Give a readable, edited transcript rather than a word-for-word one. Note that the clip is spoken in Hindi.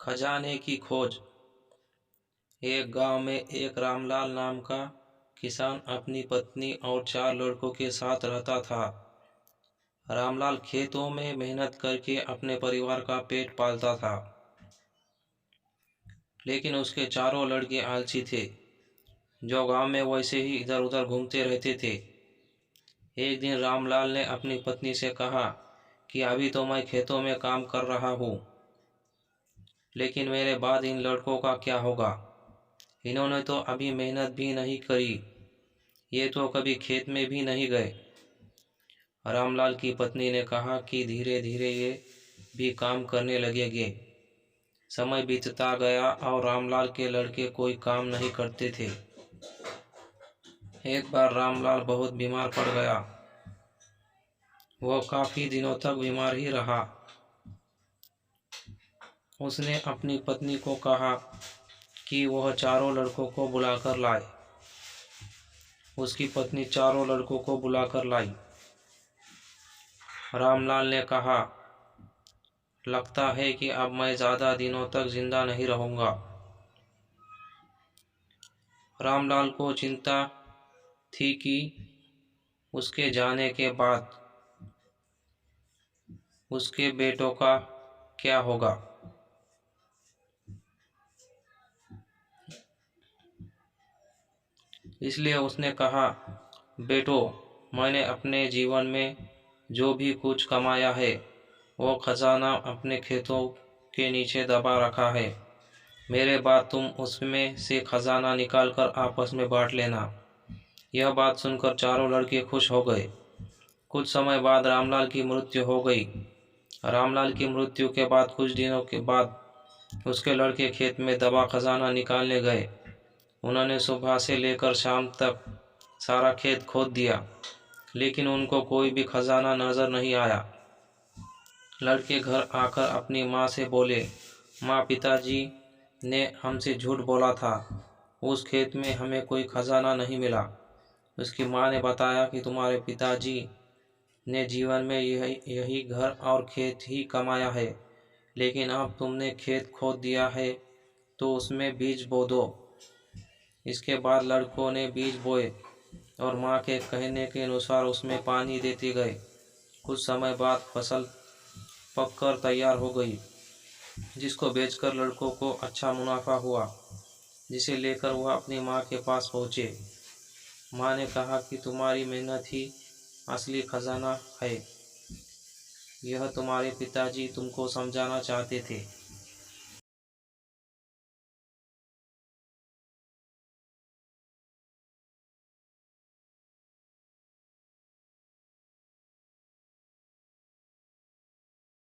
खजाने की खोज। एक गांव में एक रामलाल नाम का किसान अपनी पत्नी और 4 लड़कों के साथ रहता था। रामलाल खेतों में मेहनत करके अपने परिवार का पेट पालता था, लेकिन उसके चारों लड़के आलसी थे, जो गांव में वैसे ही इधर उधर घूमते रहते थे। एक दिन रामलाल ने अपनी पत्नी से कहा कि अभी तो मैं खेतों में काम कर रहा हूँ, लेकिन मेरे बाद इन लड़कों का क्या होगा? इन्होंने तो अभी मेहनत भी नहीं करी, ये तो कभी खेत में भी नहीं गए। रामलाल की पत्नी ने कहा कि धीरे धीरे ये भी काम करने लगेंगे। समय बीतता गया और रामलाल के लड़के कोई काम नहीं करते थे। एक बार रामलाल बहुत बीमार पड़ गया। वो काफ़ी दिनों तक बीमार ही रहा। उसने अपनी पत्नी को कहा कि वह चारों लड़कों को बुलाकर लाए। उसकी पत्नी चारों लड़कों को बुलाकर लाई। रामलाल ने कहा, लगता है कि अब मैं ज़्यादा दिनों तक जिंदा नहीं रहूँगा। रामलाल को चिंता थी कि उसके जाने के बाद उसके बेटों का क्या होगा। इसलिए उसने कहा, बेटो, मैंने अपने जीवन में जो भी कुछ कमाया है वो खजाना अपने खेतों के नीचे दबा रखा है। मेरे बाद तुम उसमें से खजाना निकाल कर आपस में बांट लेना। यह बात सुनकर चारों लड़के खुश हो गए। कुछ समय बाद रामलाल की मृत्यु हो गई। रामलाल की मृत्यु के बाद कुछ दिनों के बाद उसके लड़के खेत में दबा खजाना निकालने गए। उन्होंने सुबह से लेकर शाम तक सारा खेत खोद दिया, लेकिन उनको कोई भी खजाना नजर नहीं आया। लड़के घर आकर अपनी माँ से बोले, माँ, पिताजी ने हमसे झूठ बोला था, उस खेत में हमें कोई खजाना नहीं मिला। उसकी माँ ने बताया कि तुम्हारे पिताजी ने जीवन में यही घर और खेत ही कमाया है, लेकिन अब तुमने खेत खोद दिया है तो उसमें बीज बो दो। इसके बाद लड़कों ने बीज बोए और माँ के कहने के अनुसार उसमें पानी देते गए। कुछ समय बाद फसल पककर तैयार हो गई, जिसको बेचकर लड़कों को अच्छा मुनाफा हुआ, जिसे लेकर वह अपनी माँ के पास पहुँचे। माँ ने कहा कि तुम्हारी मेहनत ही असली खजाना है। यह तुम्हारे पिताजी तुमको समझाना चाहते थे।